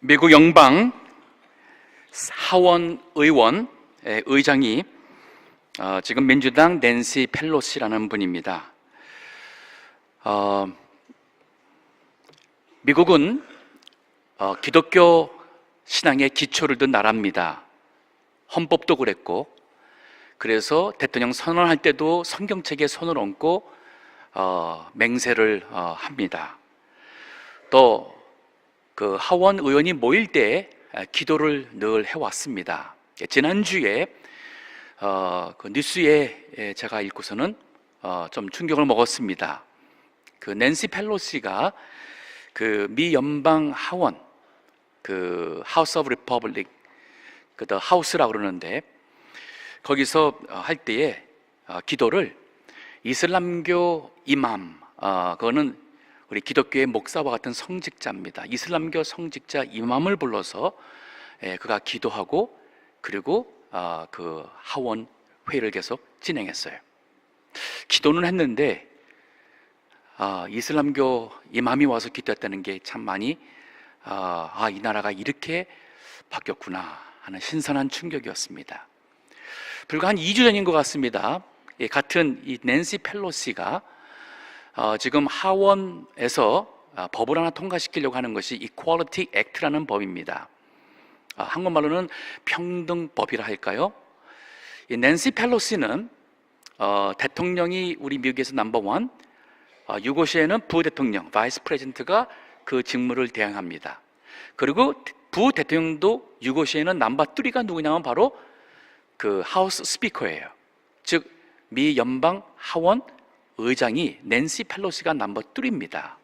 미국 연방 하원 의원 의장이 지금 민주당 낸시 펠로시라는 분입니다. 미국은 기독교 신앙의 기초를 둔 나라입니다. 헌법도 그랬고, 그래서 대통령 선언할 때도 성경책에 손을 얹고 맹세를 합니다. 또 그 하원 의원이 모일 때 기도를 늘 해왔습니다. 지난주에 그 뉴스에 제가 읽고서는 좀 충격을 먹었습니다. 그 낸시 펠로시가 그 미 연방 하원, 그 하우스 오브 리퍼블릭, 그 더 하우스라고 그러는데, 거기서 할 때에 기도를 이슬람교 이맘, 그거는 우리 기독교의 목사와 같은 성직자입니다. 이슬람교 성직자 이맘을 불러서 그가 기도하고, 그리고 그 하원 회의를 계속 진행했어요. 기도는 했는데 이슬람교 이맘이 와서 기도했다는 게 참 많이 이 나라가 이렇게 바뀌었구나 하는 신선한 충격이었습니다. 불과 한 2주 전인 것 같습니다. 같은 이 낸시 펠로시가 지금 하원에서 법을 하나 통과시키려고 하는 것이 Equality Act라는 법입니다. 한국말로는 평등법이라 할까요? 이 낸시 펠로시는 대통령이 우리 미국에서 넘버원, 유고시에는 부대통령, 바이스 프레지던트가 그 직무를 대행합니다. 그리고 부대통령도 유고시에는 넘버 3가 누구냐면 바로 그 하우스 스피커예요. 즉 미 연방 하원 의장이 낸시 펠로시가 넘버 3입니다.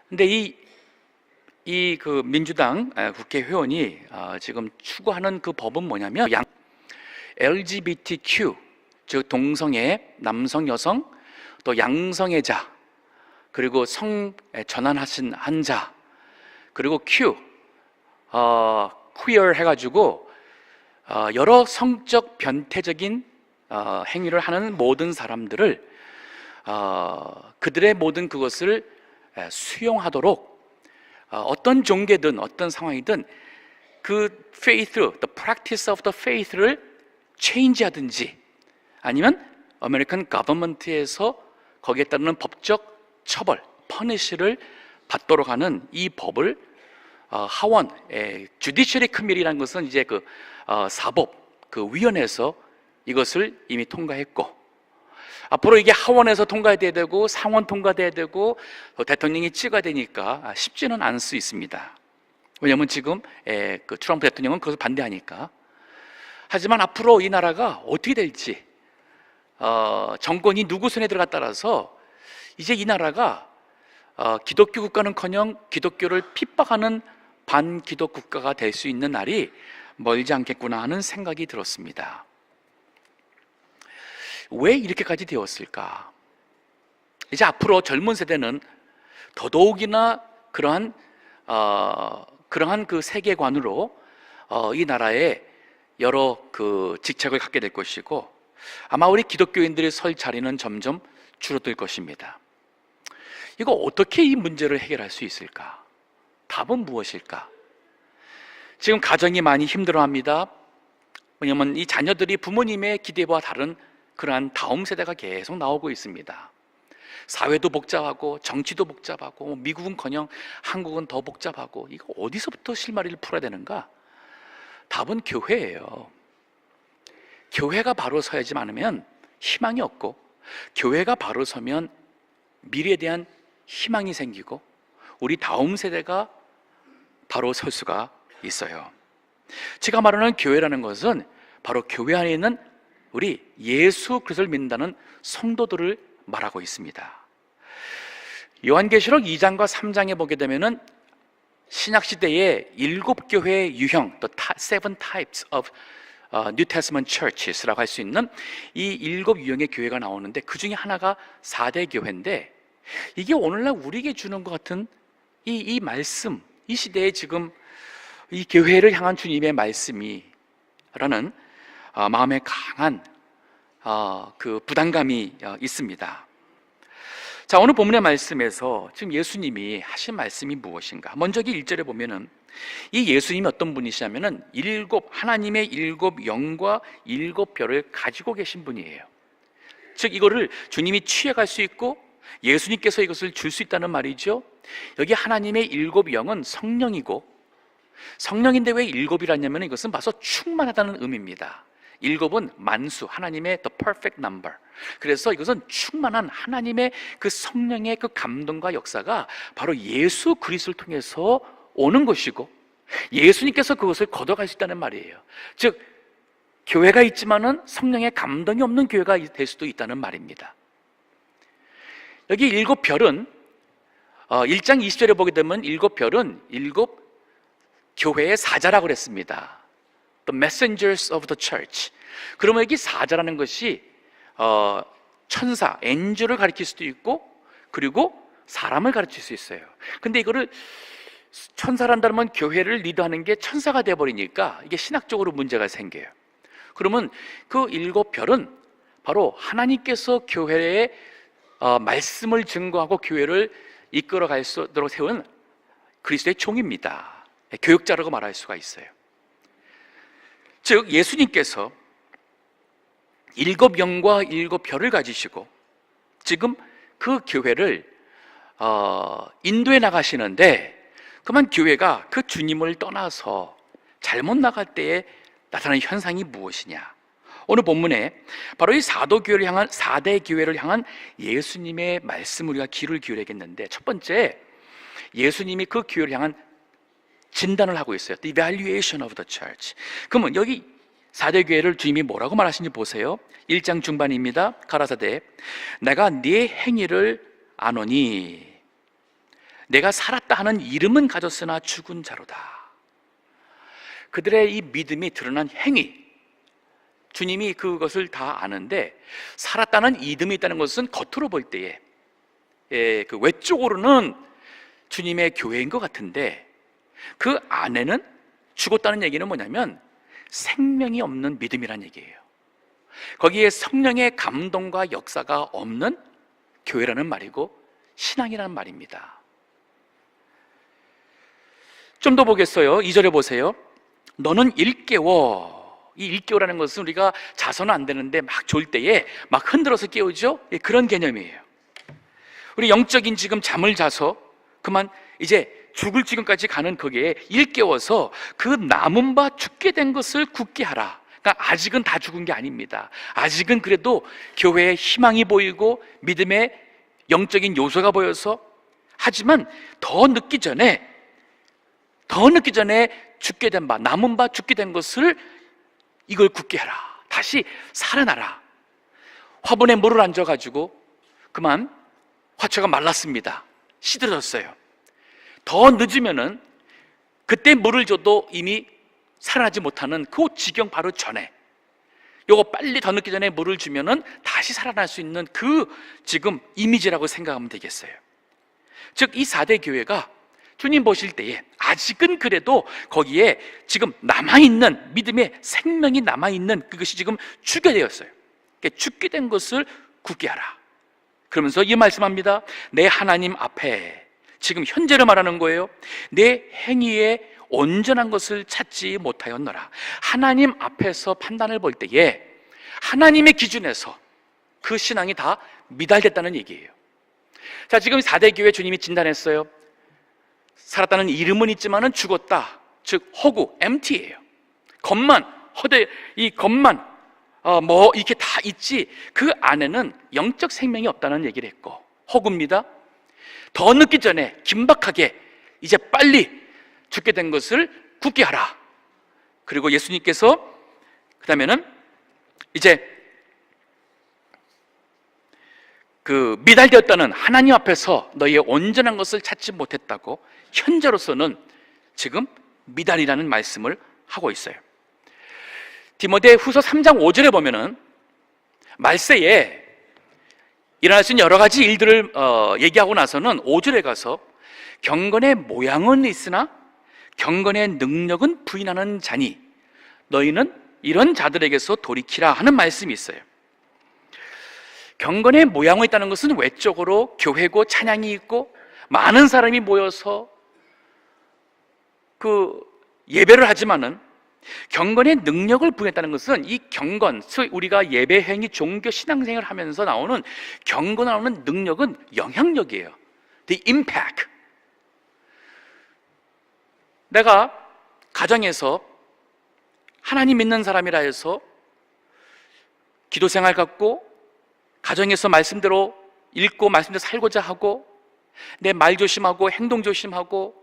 근데 이 그 민주당 국회의원이 지금 추구하는 그 법은 뭐냐면 LGBTQ, 즉 동성애, 남성, 여성, 또 양성애자, 그리고 성 전환하신 한자, 그리고 Q, queer 해가지고 여러 성적 변태적인 행위를 하는 모든 사람들을 그들의 모든 그것을 수용하도록 어떤 종교든 어떤 상황이든 그 faith, the practice of the faith를 change하든지, 아니면 아메리칸 government에서 거기에 따르는 법적 처벌, punish를 받도록 하는 이 법을 하원, Judiciary Committee라는 것은 이제 그 사법 그 위원회에서 이것을 이미 통과했고, 앞으로 이게 하원에서 통과돼야 되고 상원 통과돼야 되고 대통령이 찍어야 되니까 쉽지는 않을 수 있습니다. 왜냐하면 지금 그 트럼프 대통령은 그것을 반대하니까. 하지만 앞으로 이 나라가 어떻게 될지, 정권이 누구 손에 들어가 따라서 이제 이 나라가 기독교 국가는커녕 기독교를 핍박하는 반기독 국가가 될 수 있는 날이 멀지 않겠구나 하는 생각이 들었습니다. 왜 이렇게까지 되었을까? 이제 앞으로 젊은 세대는 더더욱이나 그러한 그 세계관으로 이 나라에 여러 그 직책을 갖게 될 것이고, 아마 우리 기독교인들이 설 자리는 점점 줄어들 것입니다. 이거 어떻게 이 문제를 해결할 수 있을까? 답은 무엇일까? 지금 가정이 많이 힘들어합니다. 왜냐하면 이 자녀들이 부모님의 기대와 다른 그러한 다음 세대가 계속 나오고 있습니다. 사회도 복잡하고 정치도 복잡하고 미국은커녕 한국은 더 복잡하고, 이거 어디서부터 실마리를 풀어야 되는가? 답은 교회예요. 교회가 바로 서야지 않으면 희망이 없고, 교회가 바로 서면 미래에 대한 희망이 생기고 우리 다음 세대가 바로 설 수가 있어요. 제가 말하는 교회라는 것은 바로 교회 안에 있는 우리 예수 그리스도를 믿는다는 성도들을 말하고 있습니다. 요한계시록 2장과 3장에 보게 되면은 신약시대의 7교회의 유형, the seven types of New Testament churches라고 할 수 있는 이 7 유형의 교회가 나오는데, 그 중에 하나가 4대 교회인데, 이게 오늘날 우리에게 주는 것 같은 이 말씀, 이 시대에 지금 이 교회를 향한 주님의 말씀이라는 마음에 강한 그 부담감이 있습니다. 자, 오늘 본문의 말씀에서 지금 예수님이 하신 말씀이 무엇인가? 먼저 이 1절에 보면은 이 예수님이 어떤 분이시냐면은 하나님의 일곱 영과 일곱 별을 가지고 계신 분이에요. 즉 이거를 주님이 취해갈 수 있고 예수님께서 이것을 줄 수 있다는 말이죠. 여기 하나님의 일곱 영은 성령이고, 성령인데 왜 일곱이라냐면 이것은 봐서 충만하다는 의미입니다. 일곱은 만수, 하나님의 the perfect number. 그래서 이것은 충만한 하나님의 그 성령의 그 감동과 역사가 바로 예수 그리스도를 통해서 오는 것이고, 예수님께서 그것을 걷어갈 수 있다는 말이에요. 즉 교회가 있지만은 성령의 감동이 없는 교회가 될 수도 있다는 말입니다. 여기 일곱 별은 1장 20절에 보게 되면 일곱 별은 일곱 교회의 사자라고 그랬습니다. The messengers of the church. 그러면 여기 사자라는 것이 천사, 엔젤을 가리킬 수도 있고, 그리고 사람을 가르칠 수 있어요. 근데 이거를 천사란다면 교회를 리드하는 게 천사가 되어버리니까 이게 신학적으로 문제가 생겨요. 그러면 그 일곱 별은 바로 하나님께서 교회에 말씀을 증거하고 교회를 이끌어 갈 수 있도록 세운 그리스도의 종입니다. 교육자라고 말할 수가 있어요. 즉 예수님께서 일곱 영과 일곱 별을 가지시고 지금 그 교회를 인도해 나가시는데, 그만 교회가 그 주님을 떠나서 잘못 나갈 때에 나타나는 현상이 무엇이냐? 오늘 본문에 바로 이 4대 교회를 향한 예수님의 말씀을 우리가 귀를 기울여야겠는데, 첫 번째 예수님이 그 교회를 향한 진단을 하고 있어요. The evaluation of the church. 그러면 여기 4대 교회를 주님이 뭐라고 말하시는지 보세요. 1장 중반입니다. 가라사대 내가 네 행위를 아노니 내가 살았다 하는 이름은 가졌으나 죽은 자로다. 그들의 이 믿음이 드러난 행위, 주님이 그것을 다 아는데 살았다는 이름이 있다는 것은 겉으로 볼 때에 그 외적으로는 주님의 교회인 것 같은데 그 안에는 죽었다는 얘기는 뭐냐면 생명이 없는 믿음이란 얘기예요. 거기에 성령의 감동과 역사가 없는 교회라는 말이고 신앙이라는 말입니다. 좀 더 보겠어요. 2절에 보세요. 너는 일깨워. 이 일깨우라는 것은 우리가 자서는 안 되는데 막 졸 때에 막 흔들어서 깨우죠? 그런 개념이에요. 우리 영적인 지금 잠을 자서 그만 이제 죽을 지경까지 가는 거기에 일깨워서 그 남은 바 죽게 된 것을 굳게 하라. 그러니까 아직은 다 죽은 게 아닙니다. 아직은 그래도 교회에 희망이 보이고 믿음의 영적인 요소가 보여서, 하지만 더 늦기 전에 죽게 된 바, 남은 바 죽게 된 것을 이걸 굳게 하라. 다시 살아나라. 화분에 물을 얹어가지고 그만 화초가 말랐습니다. 시들어졌어요. 더 늦으면은 그때 물을 줘도 이미 살아나지 못하는 그 지경 바로 전에, 요거 빨리 더 늦기 전에 물을 주면은 다시 살아날 수 있는 그 지금 이미지라고 생각하면 되겠어요. 즉 이 4대 교회가 주님 보실 때에 아직은 그래도 거기에 지금 남아있는 믿음의 생명이 남아있는 그것이 지금 죽게 되었어요. 그러니까 죽게 된 것을 굳게 하라. 그러면서 이 말씀합니다. 내 하나님 앞에, 지금 현재를 말하는 거예요. 내 행위에 온전한 것을 찾지 못하였노라. 하나님 앞에서 판단을 볼 때에 하나님의 기준에서 그 신앙이 다 미달됐다는 얘기예요. 자, 지금 4대 교회 주님이 진단했어요. 살았다는 이름은 있지만은 죽었다. 즉 허구, empty예요. 겉만, 이 겉만 뭐 이렇게 다 있지 그 안에는 영적 생명이 없다는 얘기를 했고, 허구입니다. 더 늦기 전에 긴박하게 이제 빨리 죽게 된 것을 굳게 하라. 그리고 예수님께서 그 다음에는 이제 그 미달되었다는 하나님 앞에서 너희의 온전한 것을 찾지 못했다고, 현재로서는 지금 미달이라는 말씀을 하고 있어요. 디모데 후서 3장 5절에 보면은 말세에 일어날 수 있는 여러 가지 일들을 얘기하고 나서는 5절에 가서 경건의 모양은 있으나 경건의 능력은 부인하는 자니 너희는 이런 자들에게서 돌이키라 하는 말씀이 있어요. 경건의 모양이 있다는 것은 외적으로 교회고 찬양이 있고 많은 사람이 모여서 그 예배를 하지만은 경건의 능력을 부여했다는 것은 이 경건, 우리가 예배 행위, 종교, 신앙생활을 하면서 나오는 경건에 나오는 능력은 영향력이에요. The impact. 내가 가정에서 하나님 믿는 사람이라 해서 기도 생활 갖고 가정에서 말씀대로 읽고 말씀대로 살고자 하고 내 말 조심하고 행동 조심하고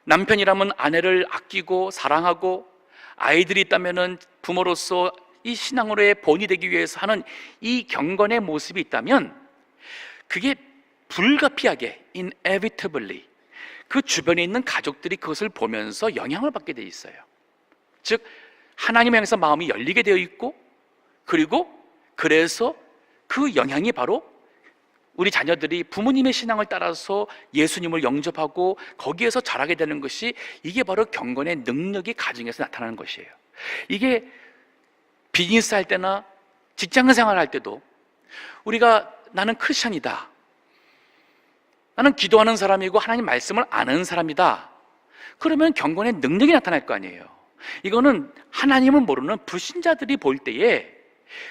남편이라면 아내를 아끼고 사랑하고 아이들이 있다면 부모로서 이 신앙으로의 본이 되기 위해서 하는 이 경건의 모습이 있다면 그게 불가피하게 inevitably 그 주변에 있는 가족들이 그것을 보면서 영향을 받게 돼 있어요. 즉 하나님을 향해서 마음이 열리게 되어 있고 그리고 그래서 그 영향이 바로 우리 자녀들이 부모님의 신앙을 따라서 예수님을 영접하고 거기에서 자라게 되는 것이 이게 바로 경건의 능력이 가정에서 나타나는 것이에요. 이게 비즈니스 할 때나 직장 생활할 때도 우리가 나는 크리스천이다, 나는 기도하는 사람이고 하나님 말씀을 아는 사람이다, 그러면 경건의 능력이 나타날 거 아니에요. 이거는 하나님을 모르는 불신자들이 볼 때에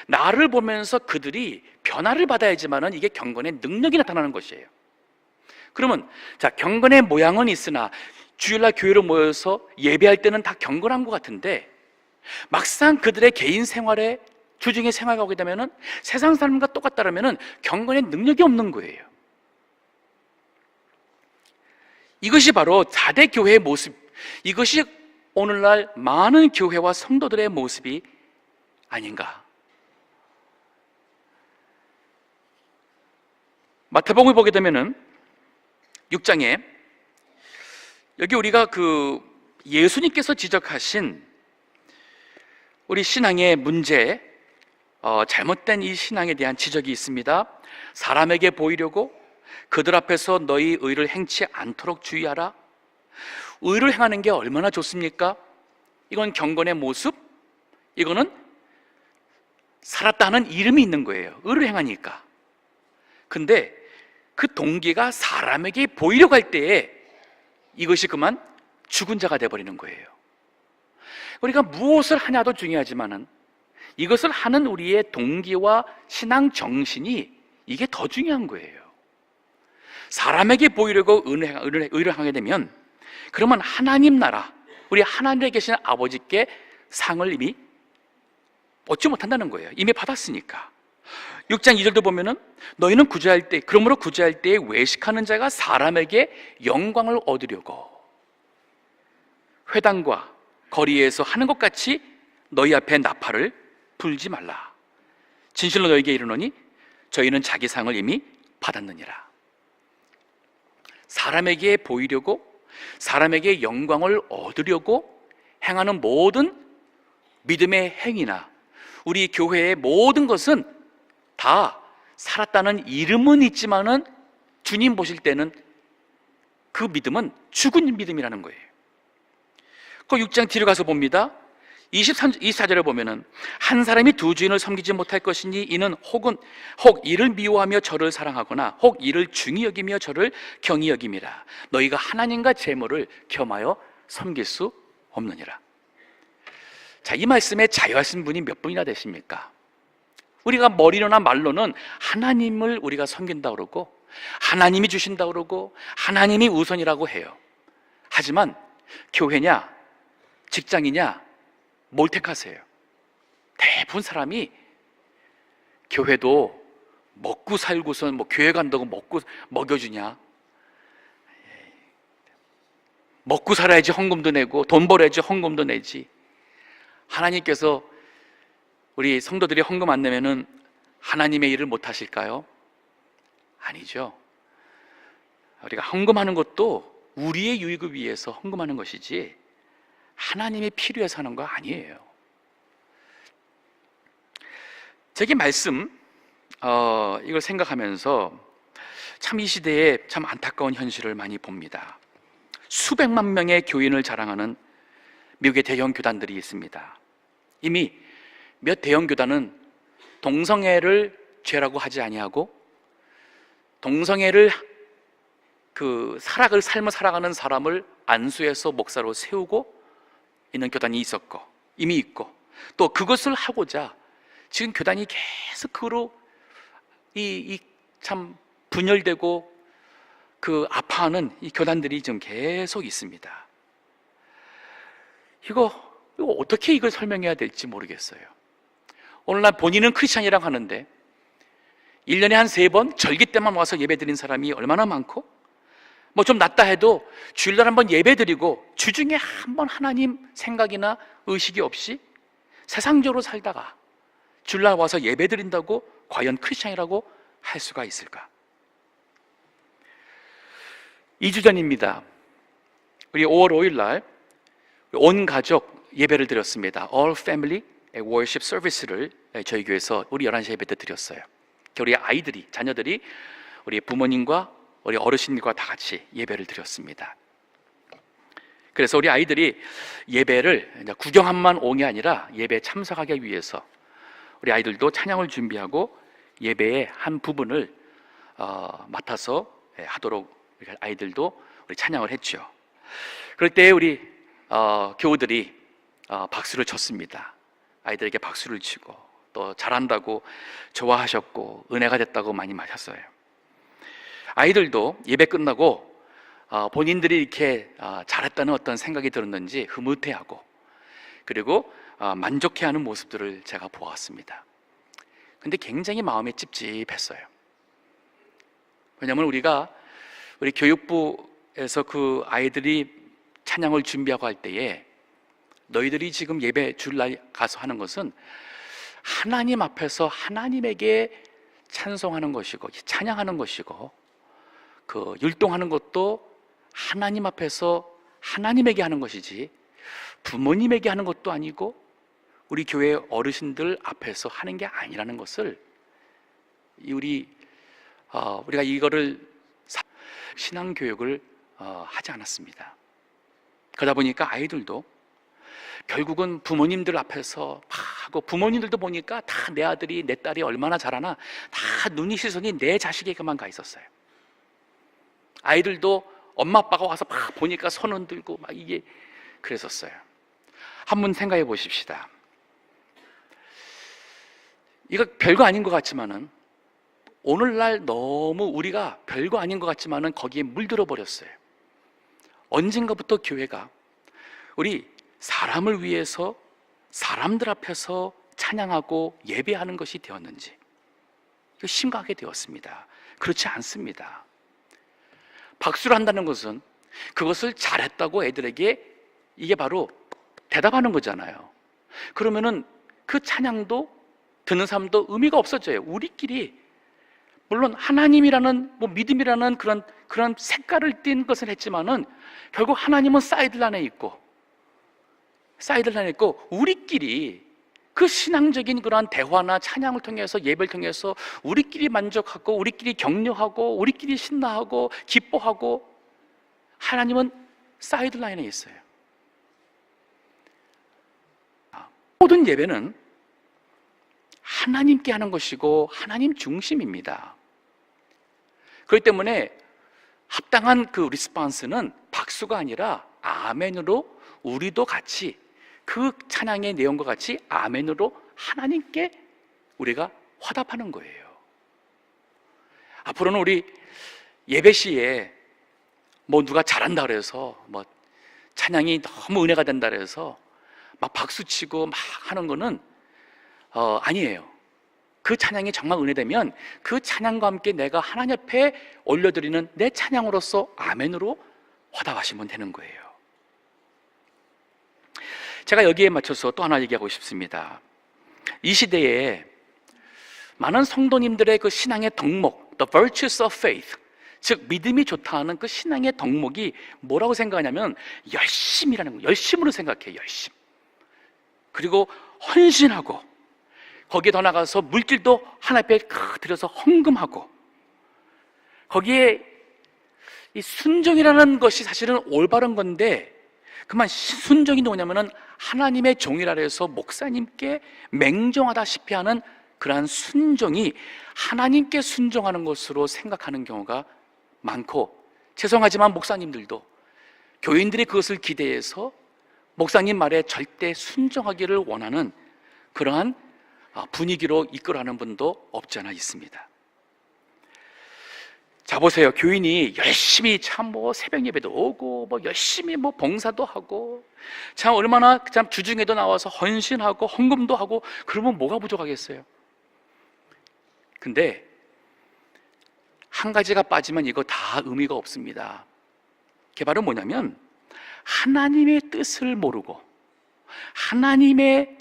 나를 보면서 그들이 변화를 받아야지만은 이게 경건의 능력이 나타나는 것이에요. 그러면 자, 경건의 모양은 있으나 주일날 교회로 모여서 예배할 때는 다 경건한 것 같은데 막상 그들의 개인 생활에 주중에 생활하게 되면은 세상 사람과 똑같다라면은 경건의 능력이 없는 거예요. 이것이 바로 4대 교회의 모습, 이것이 오늘날 많은 교회와 성도들의 모습이 아닌가. 마태복음을 보게 되면은 6장에 여기 우리가 그 예수님께서 지적하신 우리 신앙의 문제, 잘못된 이 신앙에 대한 지적이 있습니다. 사람에게 보이려고 그들 앞에서 너희 의를 행치 않도록 주의하라. 의를 행하는 게 얼마나 좋습니까? 이건 경건의 모습, 이거는 살았다 하는 이름이 있는 거예요. 의를 행하니까. 근데 그 동기가 사람에게 보이려고 할 때에 이것이 그만 죽은 자가 되어버리는 거예요. 우리가 무엇을 하냐도 중요하지만은 이것을 하는 우리의 동기와 신앙 정신이 이게 더 중요한 거예요. 사람에게 보이려고 의를 하게 되면 그러면 하나님 나라, 우리 하나님에 계시는 아버지께 상을 이미 얻지 못한다는 거예요. 이미 받았으니까. 6장 2절도 보면은 너희는 구제할 때, 그러므로 구제할 때에 외식하는 자가 사람에게 영광을 얻으려고 회당과 거리에서 하는 것 같이 너희 앞에 나팔을 불지 말라. 진실로 너희에게 이르노니 저희는 자기 상을 이미 받았느니라. 사람에게 보이려고, 사람에게 영광을 얻으려고 행하는 모든 믿음의 행위나 우리 교회의 모든 것은 다 살았다는 이름은 있지만은 주님 보실 때는 그 믿음은 죽은 믿음이라는 거예요. 그 6장 뒤로 가서 봅니다. 24절에 보면은 한 사람이 두 주인을 섬기지 못할 것이니 이는 혹 이를 미워하며 저를 사랑하거나 혹 이를 중히 여기며 저를 경히 여김이라. 너희가 하나님과 재물을 겸하여 섬길 수 없느니라. 자, 이 말씀에 자유하신 분이 몇 분이나 되십니까? 우리가 머리로나 말로는 하나님을 우리가 섬긴다고 그러고 하나님이 주신다고 그러고 하나님이 우선이라고 해요. 하지만 교회냐 직장이냐 뭘 택하세요? 대부분 사람이 교회도 먹고 살고선 뭐 교회 간다고 먹여주냐, 먹고 살아야지 헌금도 내고 돈 벌어야지 헌금도 내지. 하나님께서 우리 성도들이 헌금 안 내면은 하나님의 일을 못 하실까요? 아니죠. 우리가 헌금하는 것도 우리의 유익을 위해서 헌금하는 것이지 하나님의 필요해서 하는 거 아니에요. 저기 말씀 이걸 생각하면서 참 이 시대에 참 안타까운 현실을 많이 봅니다. 수백만 명의 교인을 자랑하는 미국의 대형 교단들이 있습니다. 이미 몇 대형 교단은 동성애를 죄라고 하지 아니하고 동성애를 그 살아갈 삶을 살아가는 사람을 안수해서 목사로 세우고 있는 교단이 있었고 이미 있고, 또 그것을 하고자 지금 교단이 계속 그로 참 분열되고 그 아파하는 이 교단들이 지금 계속 있습니다. 이거 어떻게 이걸 설명해야 될지 모르겠어요. 오늘날 본인은 크리스찬이라고 하는데 1년에 한 3번 절기 때만 와서 예배 드린 사람이 얼마나 많고, 뭐 좀 낫다 해도 주일날 한번 예배 드리고 주중에 한번 하나님 생각이나 의식이 없이 세상적으로 살다가 주일날 와서 예배 드린다고 과연 크리스찬이라고 할 수가 있을까? 2주 전입니다. 우리 5월 5일 날 온 가족 예배를 드렸습니다. All Family Worship Service를 저희 교회에서 우리 11시 예배 때 드렸어요. 우리 아이들이, 자녀들이 우리 부모님과 우리 어르신들과 다 같이 예배를 드렸습니다. 그래서 우리 아이들이 예배를 구경함만 온 게 아니라 예배에 참석하기 위해서 우리 아이들도 찬양을 준비하고 예배의 한 부분을 맡아서 하도록 아이들도 우리 찬양을 했죠. 그럴 때 우리 교우들이 박수를 쳤습니다. 아이들에게 박수를 치고 또 잘한다고 좋아하셨고 은혜가 됐다고 많이 마셨어요. 아이들도 예배 끝나고 본인들이 이렇게 잘했다는 어떤 생각이 들었는지 흐뭇해하고 그리고 만족해하는 모습들을 제가 보았습니다. 근데 굉장히 마음이 찝찝했어요. 왜냐하면 우리 교육부에서 그 아이들이 찬양을 준비하고 할 때에 너희들이 지금 예배 주일날 가서 하는 것은 하나님 앞에서 하나님에게 찬송하는 것이고 찬양하는 것이고, 그 율동하는 것도 하나님 앞에서 하나님에게 하는 것이지 부모님에게 하는 것도 아니고 우리 교회 어르신들 앞에서 하는 게 아니라는 것을 우리가 이거를 신앙교육을 하지 않았습니다. 그러다 보니까 아이들도 결국은 부모님들 앞에서 막 하고, 부모님들도 보니까 다 내 아들이 내 딸이 얼마나 잘하나 다 눈이 시선이 내 자식에게만 가 있었어요. 아이들도 엄마 아빠가 와서 막 보니까 손 흔들고 막 이게 그랬었어요. 한번 생각해 보십시다. 이거 별거 아닌 것 같지만은 오늘날 너무 우리가 별거 아닌 것 같지만은 거기에 물들어 버렸어요. 언젠가부터 교회가 우리 사람을 위해서 사람들 앞에서 찬양하고 예배하는 것이 되었는지 심각하게 되었습니다. 그렇지 않습니다. 박수를 한다는 것은 그것을 잘했다고 애들에게 이게 바로 대답하는 거잖아요. 그러면은 그 찬양도 듣는 사람도 의미가 없어져요. 우리끼리 물론 하나님이라는 믿음이라는 그런 색깔을 띤 것을 했지만은 결국 하나님은 사이드라인에 있고 우리끼리 그 신앙적인 그러한 대화나 찬양을 통해서 예배를 통해서 우리끼리 만족하고 우리끼리 격려하고 우리끼리 신나하고 기뻐하고, 하나님은 사이드라인에 있어요. 모든 예배는 하나님께 하는 것이고 하나님 중심입니다. 그렇기 때문에 합당한 그 리스폰스는 박수가 아니라 아멘으로 우리도 같이 그 찬양의 내용과 같이 아멘으로 하나님께 우리가 화답하는 거예요. 앞으로는 우리 예배 시에 누가 잘한다 그래서 찬양이 너무 은혜가 된다 그래서 막 박수치고 막 하는 거는 아니에요. 그 찬양이 정말 은혜되면 그 찬양과 함께 내가 하나님 앞에 올려드리는 내 찬양으로서 아멘으로 화답하시면 되는 거예요. 제가 여기에 맞춰서 또 하나 얘기하고 싶습니다. 이 시대에 많은 성도님들의 그 신앙의 덕목, the virtues of faith, 즉 믿음이 좋다 하는 그 신앙의 덕목이 뭐라고 생각하냐면 열심이라는 거예요. 열심으로 생각해요. 열심. 그리고 헌신하고, 거기에 더 나가서 물질도 하나님 앞에 들여서 헌금하고, 거기에 이 순종이라는 것이 사실은 올바른 건데, 그만 순종이 뭐냐면은 하나님의 종이라 해서 목사님께 맹종하다시피 하는 그러한 순종이 하나님께 순종하는 것으로 생각하는 경우가 많고, 죄송하지만 목사님들도 교인들이 그것을 기대해서 목사님 말에 절대 순종하기를 원하는 그러한 분위기로 이끌어가는 분도 없지 않아 있습니다. 자, 보세요. 교인이 열심히 참 새벽 예배도 오고 열심히 봉사도 하고 참 얼마나 참 주중에도 나와서 헌신하고 헌금도 하고, 그러면 뭐가 부족하겠어요? 근데 한 가지가 빠지면 이거 다 의미가 없습니다. 그게 바로 뭐냐면, 하나님의 뜻을 모르고 하나님의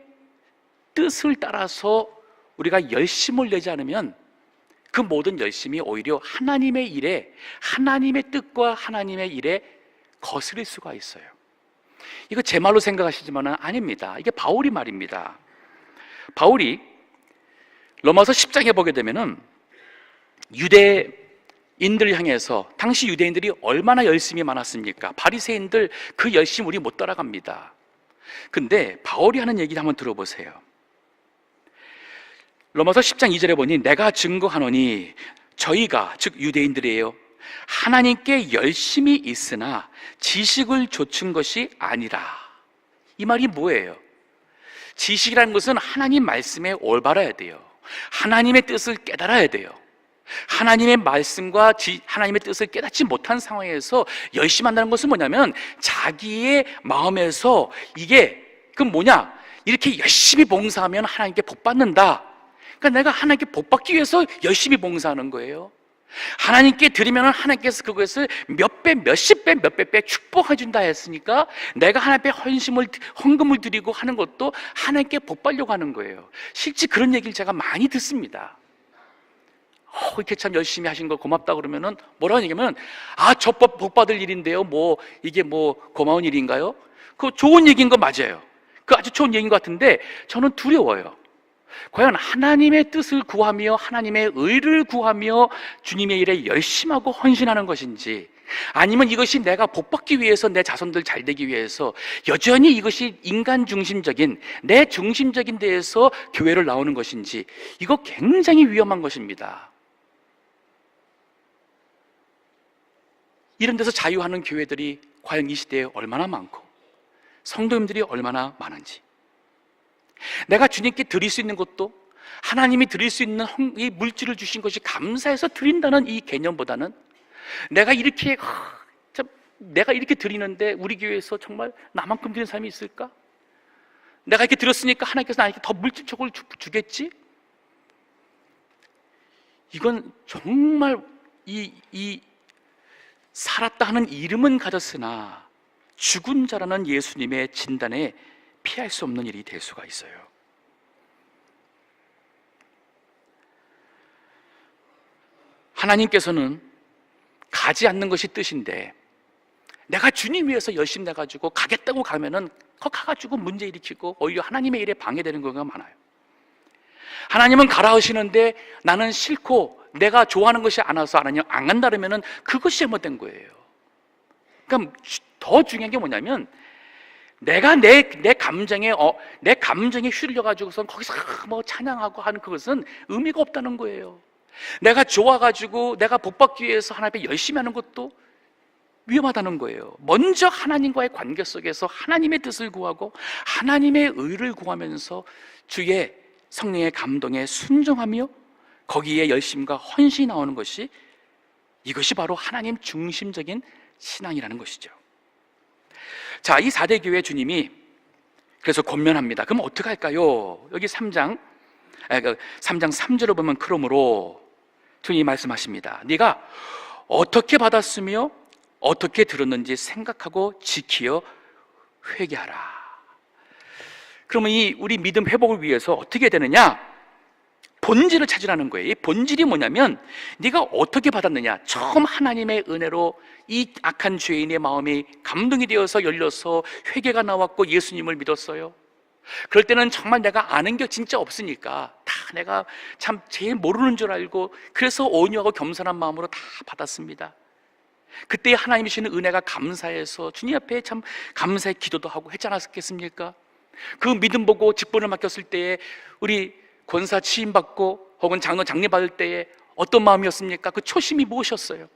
뜻을 따라서 우리가 열심을 내지 않으면 그 모든 열심이 오히려 하나님의 일에, 하나님의 뜻과 하나님의 일에 거스릴 수가 있어요. 이거 제 말로 생각하시지만 아닙니다. 이게 바울이 말입니다. 바울이 로마서 10장에 보게 되면은 유대인들을 향해서, 당시 유대인들이 얼마나 열심이 많았습니까? 바리새인들 그 열심 우리 못 따라갑니다. 근데 바울이 하는 얘기를 한번 들어보세요. 로마서 10장 2절에 보니, 내가 증거하노니 저희가, 즉 유대인들이에요, 하나님께 열심히 있으나 지식을 좇은 것이 아니라. 이 말이 뭐예요? 지식이라는 것은 하나님 말씀에 올바라야 돼요. 하나님의 뜻을 깨달아야 돼요. 하나님의 말씀과 하나님의 뜻을 깨닫지 못한 상황에서 열심히 한다는 것은 뭐냐면, 자기의 마음에서 이게 이렇게 열심히 봉사하면 하나님께 복 받는다, 그러니까 내가 하나님께 복 받기 위해서 열심히 봉사하는 거예요. 하나님께 드리면 하나님께서 그것을 몇 배, 몇십 배, 몇백 배 축복해 준다 했으니까 내가 하나님께 헌금을 드리고 하는 것도 하나님께 복 받려고 하는 거예요. 실제 그런 얘기를 제가 많이 듣습니다. 이렇게 참 열심히 하신 거 고맙다 그러면은 뭐라고 얘기하면, 저 복 받을 일인데요, 이게 고마운 일인가요? 그거 좋은 얘기인 거 맞아요. 그 아주 좋은 얘기인 것 같은데 저는 두려워요. 과연 하나님의 뜻을 구하며 하나님의 의를 구하며 주님의 일에 열심하고 헌신하는 것인지, 아니면 이것이 내가 복받기 위해서, 내 자손들 잘 되기 위해서 여전히 이것이 인간 중심적인, 내 중심적인 데에서 교회를 나오는 것인지, 이거 굉장히 위험한 것입니다. 이런 데서 자유하는 교회들이 과연 이 시대에 얼마나 많고 성도님들이 얼마나 많은지, 내가 주님께 드릴 수 있는 것도 하나님이 드릴 수 있는 이 물질을 주신 것이 감사해서 드린다는 이 개념보다는, 내가 이렇게 드리는데 우리 교회에서 정말 나만큼 드리는 사람이 있을까? 내가 이렇게 드렸으니까 하나님께서 나에게 더 물질적으로 주겠지? 이건 정말 이 살았다 하는 이름은 가졌으나 죽은 자라는 예수님의 진단에 피할 수 없는 일이 될 수가 있어요. 하나님께서는 가지 않는 것이 뜻인데, 내가 주님 위해서 열심히 내가지고 가겠다고 가면은 가가지고 문제 일으키고 오히려 하나님의 일에 방해되는 경우가 많아요. 하나님은 가라 하시는데 나는 싫고 내가 좋아하는 것이 안 와서 하나님 안 간다 그러면은 그것이 잘못된 거예요. 그러니까 더 중요한 게 뭐냐면, 내가 내 감정에 휘둘려가지고선 거기서 찬양하고 하는 그것은 의미가 없다는 거예요. 내가 좋아가지고 내가 복받기 위해서 하나님 앞에 열심히 하는 것도 위험하다는 거예요. 먼저 하나님과의 관계 속에서 하나님의 뜻을 구하고 하나님의 의를 구하면서 주의 성령의 감동에 순종하며 거기에 열심과 헌신이 나오는 것이, 이것이 바로 하나님 중심적인 신앙이라는 것이죠. 자, 이 4대 교회 주님이 그래서 권면합니다. 그럼 어떻게 할까요? 여기 3장 3절을 보면, 그러므로 주님이 말씀하십니다. 네가 어떻게 받았으며 어떻게 들었는지 생각하고 지키어 회개하라. 그러면 우리 믿음 회복을 위해서 어떻게 되느냐? 본질을 찾으라는 거예요. 이 본질이 뭐냐면, 네가 어떻게 받았느냐. 처음 하나님의 은혜로 이 악한 죄인의 마음이 감동이 되어서 열려서 회개가 나왔고 예수님을 믿었어요. 그럴 때는 정말 내가 아는 게 진짜 없으니까 다 내가 참 제일 모르는 줄 알고, 그래서 온유하고 겸손한 마음으로 다 받았습니다. 그때 하나님이 주시는 은혜가 감사해서 주님 앞에 참 감사의 기도도 하고 했지 않았겠습니까? 그 믿음 보고 직분을 맡겼을 때에 우리 권사 취임받고 혹은 장로 장례 받을 때에 어떤 마음이었습니까? 그 초심이 무엇이었어요?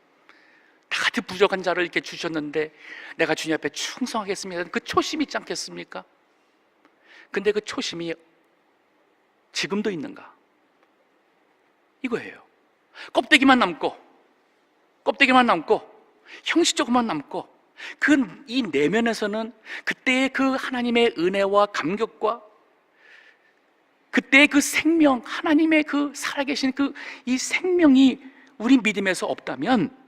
다들 부족한 자를 이렇게 주셨는데 내가 주님 앞에 충성하겠습니다. 그 초심이 있지 않겠습니까? 근데 그 초심이 지금도 있는가? 이거예요. 껍데기만 남고 형식적으로만 남고 이 내면에서는 그때의 그 하나님의 은혜와 감격과 그때의 그 생명, 하나님의 그 살아계신 이 생명이 우리 믿음에서 없다면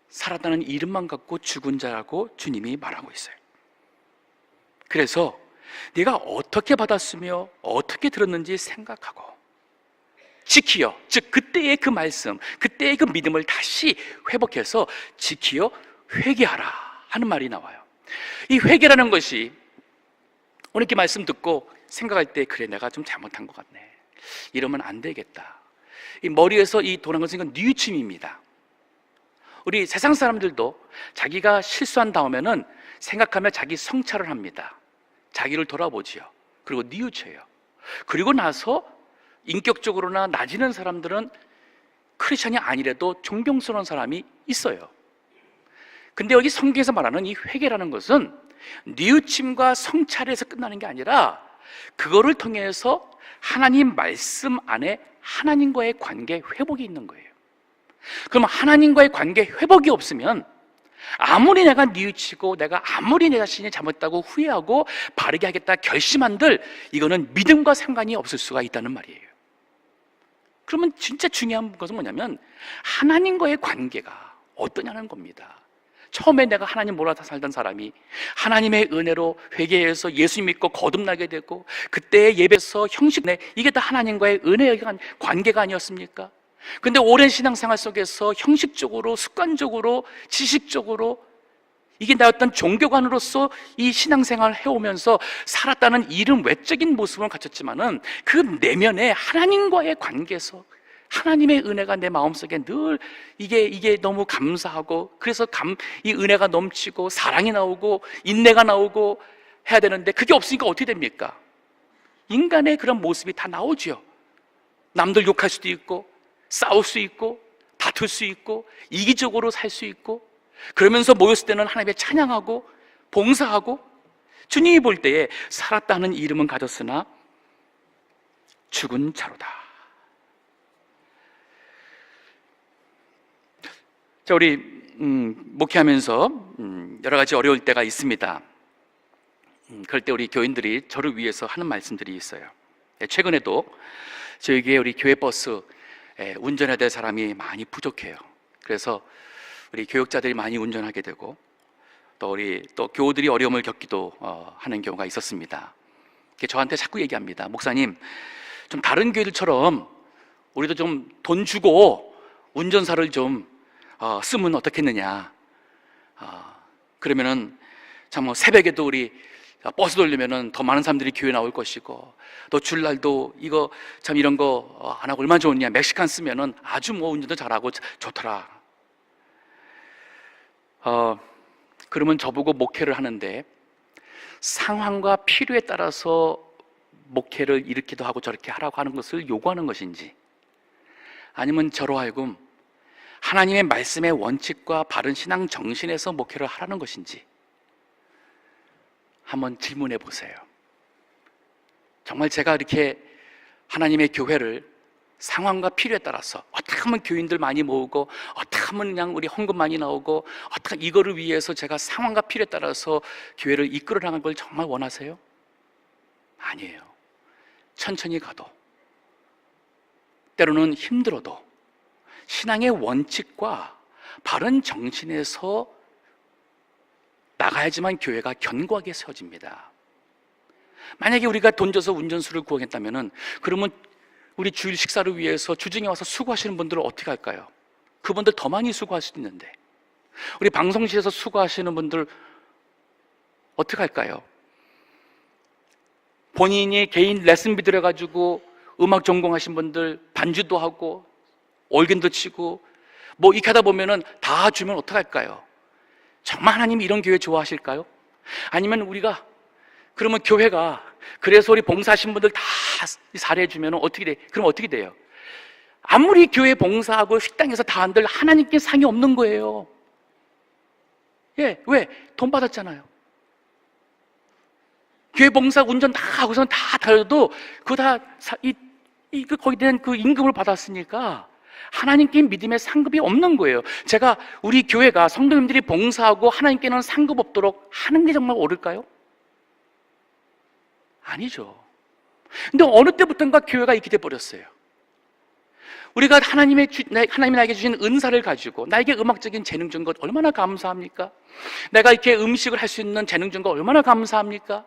살았다는 이름만 갖고 죽은 자라고 주님이 말하고 있어요. 그래서 네가 어떻게 받았으며 어떻게 들었는지 생각하고 지키어, 즉 그때의 그 말씀, 그때의 그 믿음을 다시 회복해서 지키어 회개하라 하는 말이 나와요. 이 회개라는 것이 오늘 이렇게 말씀 듣고 생각할 때 그래 내가 좀 잘못한 것 같네, 이러면 안 되겠다. 이 머리에서 이 도는 것은 이건 뉘우침입니다. 우리 세상 사람들도 자기가 실수한 다음에는 생각하며 자기 성찰을 합니다. 자기를 돌아보지요. 그리고 뉘우쳐요. 그리고 나서 인격적으로나 나지는 사람들은 크리스천이 아니래도 존경스러운 사람이 있어요. 근데 여기 성경에서 말하는 이 회개라는 것은 뉘우침과 성찰에서 끝나는 게 아니라 그거를 통해서 하나님 말씀 안에 하나님과의 관계 회복이 있는 거예요. 그럼 하나님과의 관계 회복이 없으면 아무리 내가 뉘우치고 내가 아무리 내 자신이 잘못했다고 후회하고 바르게 하겠다 결심한들 이거는 믿음과 상관이 없을 수가 있다는 말이에요. 그러면 진짜 중요한 것은 뭐냐면 하나님과의 관계가 어떠냐는 겁니다. 처음에 내가 하나님 몰아서 살던 사람이 하나님의 은혜로 회개해서 예수 믿고 거듭나게 되고 그때의 예배에서 형식 내 이게 다 하나님과의 은혜의 관계가 아니었습니까? 근데 오랜 신앙생활 속에서 형식적으로 습관적으로 지식적으로 이게 나 어떤 종교관으로서 이 신앙생활을 해오면서 살았다는 이름 외적인 모습을 갖췄지만은 그 내면에 하나님과의 관계에서 하나님의 은혜가 내 마음속에 늘 이게 너무 감사하고 그래서 이 은혜가 넘치고 사랑이 나오고 인내가 나오고 해야 되는데 그게 없으니까 어떻게 됩니까? 인간의 그런 모습이 다 나오죠. 남들 욕할 수도 있고 싸울 수 있고 다툴 수 있고 이기적으로 살 수 있고 그러면서 모였을 때는 하나님의 찬양하고 봉사하고 주님이 볼 때에 살았다는 이름은 가졌으나 죽은 자로다. 자, 우리 목회하면서 여러 가지 어려울 때가 있습니다. 그럴 때 우리 교인들이 저를 위해서 하는 말씀들이 있어요. 최근에도 저희 교회 우리 교회 버스 운전해야 될 사람이 많이 부족해요. 그래서 우리 교육자들이 많이 운전하게 되고 또 교우들이 어려움을 겪기도 하는 경우가 있었습니다. 저한테 자꾸 얘기합니다. 목사님, 좀 다른 교회들처럼 우리도 좀 돈 주고 운전사를 좀 쓰면 어떻겠느냐. 그러면은 참 새벽에도 우리 버스 돌리면은 더 많은 사람들이 교회 나올 것이고 또 주일날도 이거 참 이런 거 안 하고 얼마나 좋냐. 멕시칸 쓰면은 아주 운전도 잘하고 좋더라. 그러면 저보고 목회를 하는데 상황과 필요에 따라서 목회를 이렇게도 하고 저렇게 하라고 하는 것을 요구하는 것인지 아니면 저로 하여금 하나님의 말씀의 원칙과 바른 신앙 정신에서 목회를 하라는 것인지 한번 질문해 보세요. 정말 제가 이렇게 하나님의 교회를 상황과 필요에 따라서 어떻게 하면 교인들 많이 모으고 어떻게 하면 그냥 우리 헌금 많이 나오고 어떻게 이거를 위해서 제가 상황과 필요에 따라서 교회를 이끌어 나가는 걸 정말 원하세요? 아니에요. 천천히 가도 때로는 힘들어도 신앙의 원칙과 바른 정신에서 나가야지만 교회가 견고하게 세워집니다. 만약에 우리가 돈 줘서 운전수를 구하겠다면은 그러면 우리 주일 식사를 위해서 주중에 와서 수고하시는 분들은 어떻게 할까요? 그분들 더 많이 수고할 수도 있는데 우리 방송실에서 수고하시는 분들 어떻게 할까요? 본인이 개인 레슨비 들여가지고 음악 전공하신 분들 반주도 하고 올겐도 치고 이렇게 하다 보면은 다 주면 어떡할까요? 정말 하나님이 이런 교회 좋아하실까요? 아니면 우리가 그러면 교회가 그래서 우리 봉사하신 분들 다 사례해 주면 어떻게 돼? 그럼 어떻게 돼요? 아무리 교회 봉사하고 식당에서 다 한들 하나님께 상이 없는 거예요. 예, 왜? 돈 받았잖아요. 교회 봉사 운전 다 하고선 다 다녀도 그거 다 거기에 대한 그 임금을 받았으니까 하나님께 믿음의 상급이 없는 거예요. 제가 우리 교회가 성도님들이 봉사하고 하나님께는 상급 없도록 하는 게 정말 옳을까요? 아니죠. 근데 어느 때부터인가 교회가 이렇게 돼버렸어요. 우리가 하나님이 나에게 주신 은사를 가지고 나에게 음악적인 재능 준 것 얼마나 감사합니까? 내가 이렇게 음식을 할 수 있는 재능 준 것 얼마나 감사합니까?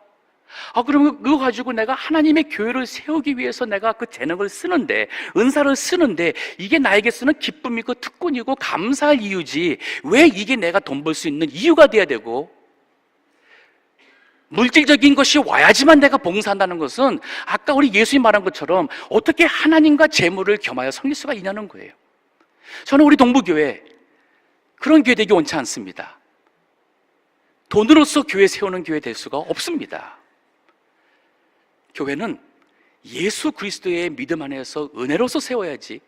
그러면 그거 가지고 내가 하나님의 교회를 세우기 위해서 내가 그 재능을 쓰는데, 은사를 쓰는데, 이게 나에게서는 기쁨이고 특권이고 감사할 이유지, 왜 이게 내가 돈 벌 수 있는 이유가 돼야 되고, 물질적인 것이 와야지만 내가 봉사한다는 것은 아까 우리 예수님 말한 것처럼 어떻게 하나님과 재물을 겸하여 섬길 수가 있냐는 거예요. 저는 우리 동부교회 그런 교회 되기 원치 않습니다. 돈으로서 교회 세우는 교회 될 수가 없습니다. 교회는 예수 그리스도의 믿음 안에서 은혜로서 세워야지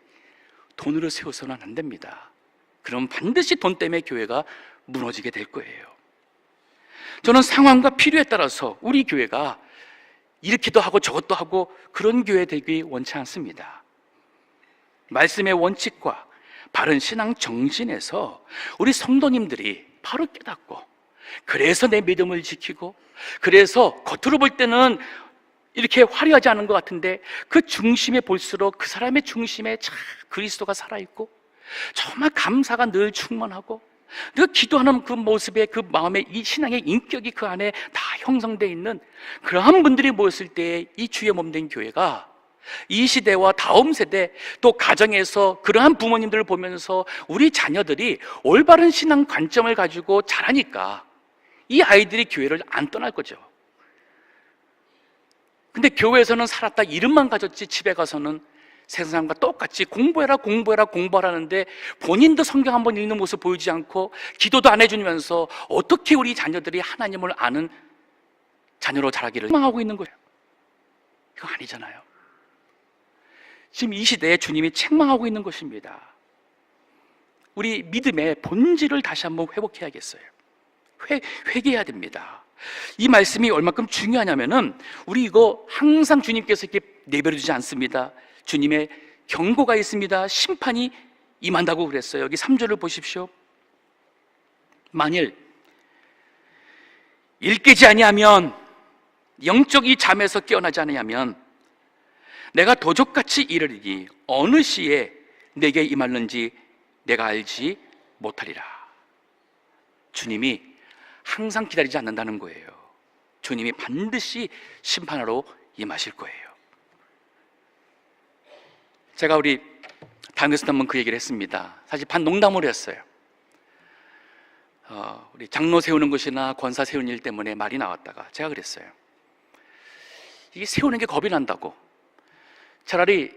돈으로 세워서는 안 됩니다. 그럼 반드시 돈 때문에 교회가 무너지게 될 거예요. 저는 상황과 필요에 따라서 우리 교회가 이렇게도 하고 저것도 하고 그런 교회 되기 원치 않습니다. 말씀의 원칙과 바른 신앙 정신에서 우리 성도님들이 바로 깨닫고, 그래서 내 믿음을 지키고, 그래서 겉으로 볼 때는 이렇게 화려하지 않은 것 같은데 그 중심에 볼수록 그 사람의 중심에 참 그리스도가 살아있고 정말 감사가 늘 충만하고, 내가 기도하는 그 모습에 그 마음에 이 신앙의 인격이 그 안에 다 형성되어 있는 그러한 분들이 모였을 때 이 주의 몸된 교회가 이 시대와 다음 세대 또 가정에서 그러한 부모님들을 보면서 우리 자녀들이 올바른 신앙 관점을 가지고 자라니까 이 아이들이 교회를 안 떠날 거죠. 근데 교회에서는 살았다 이름만 가졌지 집에 가서는 세상과 똑같이 공부해라 공부하라는데 본인도 성경 한번 읽는 모습 보이지 않고 기도도 안 해주면서 어떻게 우리 자녀들이 하나님을 아는 자녀로 자라기를 희망하고 있는 거예요? 이거 아니잖아요. 지금 이 시대에 주님이 책망하고 있는 것입니다. 우리 믿음의 본질을 다시 한번 회복해야겠어요. 회개해야 됩니다. 이 말씀이 얼마큼 중요하냐면은 우리 이거 항상 주님께서 이렇게 내버려 두지 않습니다. 주님의 경고가 있습니다. 심판이 임한다고 그랬어요. 여기 3절을 보십시오. 만일 일 깨지 아니하면, 영적 이 잠에서 깨어나지 아니하면 내가 도적같이 이르리니 어느 시에 내게 임할는지 내가 알지 못하리라. 주님이 항상 기다리지 않는다는 거예요. 주님이 반드시 심판하러 임하실 거예요. 제가 우리 다음에서 한번 그 얘기를 했습니다. 사실 반 농담으로 했어요. 우리 장로 세우는 것이나 권사 세우는 일 때문에 말이 나왔다가 제가 그랬어요. 이게 세우는 게 겁이 난다고. 차라리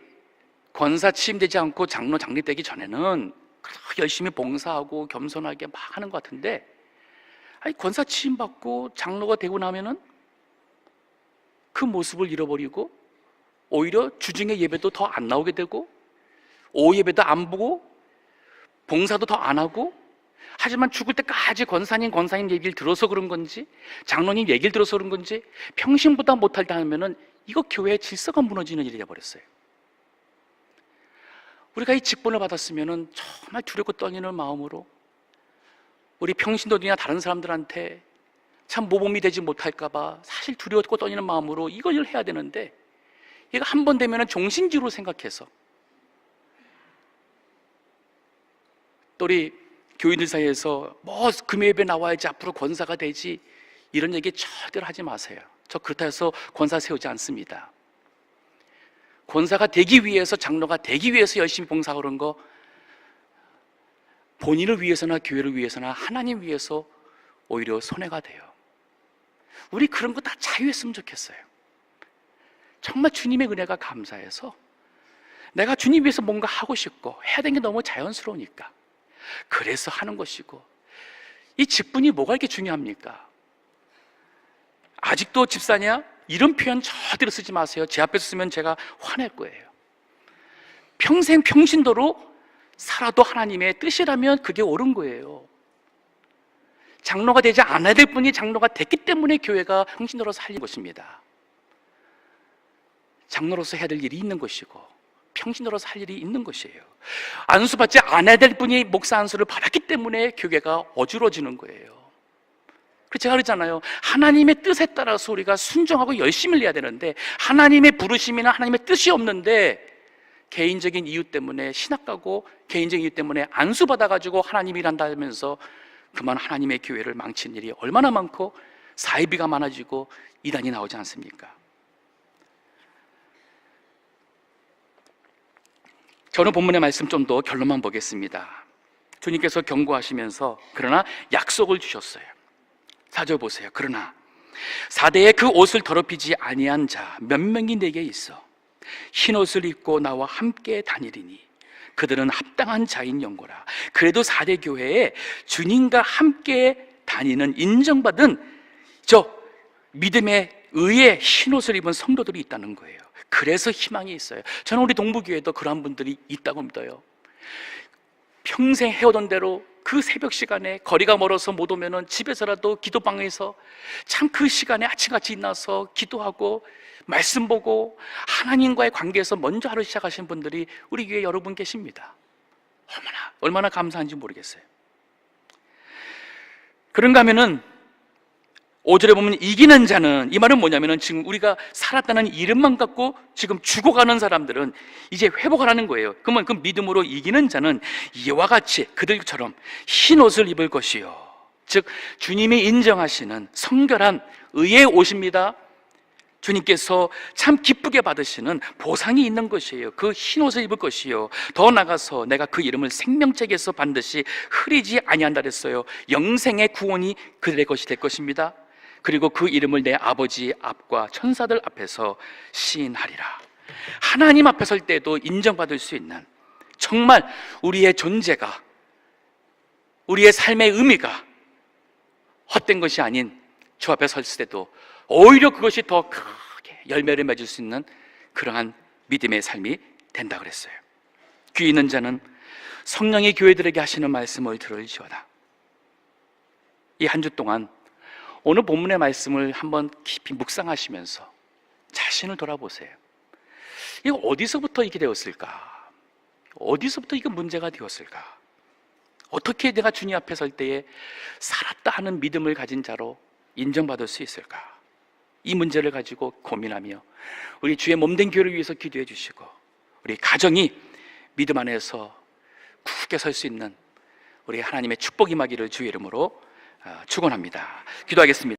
권사 취임되지 않고 장로 장립되기 전에는 열심히 봉사하고 겸손하게 막 하는 것 같은데, 권사 취임받고 장로가 되고 나면은 그 모습을 잃어버리고 오히려 주중에 예배도 더 안 나오게 되고 오후 예배도 안 보고 봉사도 더 안 하고, 하지만 죽을 때까지 권사님 얘기를 들어서 그런 건지 장로님 얘기를 들어서 그런 건지 평신보다 못할 때 하면은 이거 교회의 질서가 무너지는 일이 되어버렸어요. 우리가 이 직분을 받았으면은 정말 두렵고 떨리는 마음으로 우리 평신도들이나 다른 사람들한테 참 모범이 되지 못할까봐 사실 두려웠고 떨리는 마음으로 이걸 해야 되는데, 이거 한 번 되면은 종신지로 생각해서 또 우리 교인들 사이에서 뭐 금요일에 나와야지 앞으로 권사가 되지 이런 얘기 절대로 하지 마세요. 저 그렇다 해서 권사 세우지 않습니다. 권사가 되기 위해서, 장로가 되기 위해서 열심히 봉사하는 거, 본인을 위해서나 교회를 위해서나 하나님 위해서 오히려 손해가 돼요. 우리 그런 거 다 자유했으면 좋겠어요. 정말 주님의 은혜가 감사해서 내가 주님 위해서 뭔가 하고 싶고 해야 되는 게 너무 자연스러우니까 그래서 하는 것이고, 이 직분이 뭐가 이렇게 중요합니까? 아직도 집사냐? 이런 표현 절대로 쓰지 마세요. 제 앞에서 쓰면 제가 화낼 거예요. 평생 평신도로 살아도 하나님의 뜻이라면 그게 옳은 거예요. 장로가 되지 않아야 될 분이 장로가 됐기 때문에 교회가 평신도로서 할 것입니다. 장로로서 해야 될 일이 있는 것이고 평신도로서 할 일이 있는 것이에요. 안수받지 않아야 될 분이 목사 안수를 받았기 때문에 교회가 어지러지는 거예요. 그래서 제가 그러잖아요. 하나님의 뜻에 따라서 우리가 순종하고 열심을 내야 되는데 하나님의 부르심이나 하나님의 뜻이 없는데 개인적인 이유 때문에 신학 가고 개인적인 이유 때문에 안수 받아가지고 하나님이 일한다면서 그만 하나님의 교회를 망친 일이 얼마나 많고 사이비가 많아지고 이단이 나오지 않습니까? 저는 본문의 말씀 좀 더 결론만 보겠습니다. 주님께서 경고하시면서 그러나 약속을 주셨어요. 4절 보세요. 그러나 사대에 그 옷을 더럽히지 아니한 자 몇 명이 내게 있어 흰 옷을 입고 나와 함께 다니리니 그들은 합당한 자인 영고라. 그래도 사대 교회에 주님과 함께 다니는 인정받은 저 믿음의 의의 흰 옷을 입은 성도들이 있다는 거예요. 그래서 희망이 있어요. 저는 우리 동부교회도 그런 분들이 있다고 믿어요. 평생 해오던 대로 그 새벽 시간에 거리가 멀어서 못 오면은 집에서라도 기도방에서 참 그 시간에 아침같이 일어나서 기도하고 말씀 보고 하나님과의 관계에서 먼저 하루 시작하신 분들이 우리 교회 여러분 계십니다. 얼마나 감사한지 모르겠어요. 그런가 하면은 5절에 보면 이기는 자는, 이 말은 뭐냐면은 지금 우리가 살았다는 이름만 갖고 지금 죽어가는 사람들은 이제 회복하라는 거예요. 그러면 그 믿음으로 이기는 자는 이와 같이 그들처럼 흰 옷을 입을 것이요, 즉 주님이 인정하시는 성결한 의의 옷입니다. 주님께서 참 기쁘게 받으시는 보상이 있는 것이에요. 그 흰 옷을 입을 것이요, 더 나아가서 내가 그 이름을 생명책에서 반드시 흐리지 아니한다 그랬어요. 영생의 구원이 그들의 것이 될 것입니다. 그리고 그 이름을 내 아버지 앞과 천사들 앞에서 시인하리라. 하나님 앞에 설 때도 인정받을 수 있는, 정말 우리의 존재가, 우리의 삶의 의미가 헛된 것이 아닌 주 앞에 설 때도 오히려 그것이 더 크게 열매를 맺을 수 있는 그러한 믿음의 삶이 된다 그랬어요. 귀 있는 자는 성령이 교회들에게 하시는 말씀을 들을지어다. 이 한 주 동안 오늘 본문의 말씀을 한번 깊이 묵상하시면서 자신을 돌아보세요. 이거 어디서부터 이렇게 되었을까? 어디서부터 이게 문제가 되었을까? 어떻게 내가 주님 앞에 설 때에 살았다 하는 믿음을 가진 자로 인정받을 수 있을까? 이 문제를 가지고 고민하며 우리 주의 몸된 교회를 위해서 기도해 주시고 우리 가정이 믿음 안에서 굳게 설 수 있는 우리 하나님의 축복이 임하기를 주의 이름으로 축원합니다. 기도하겠습니다.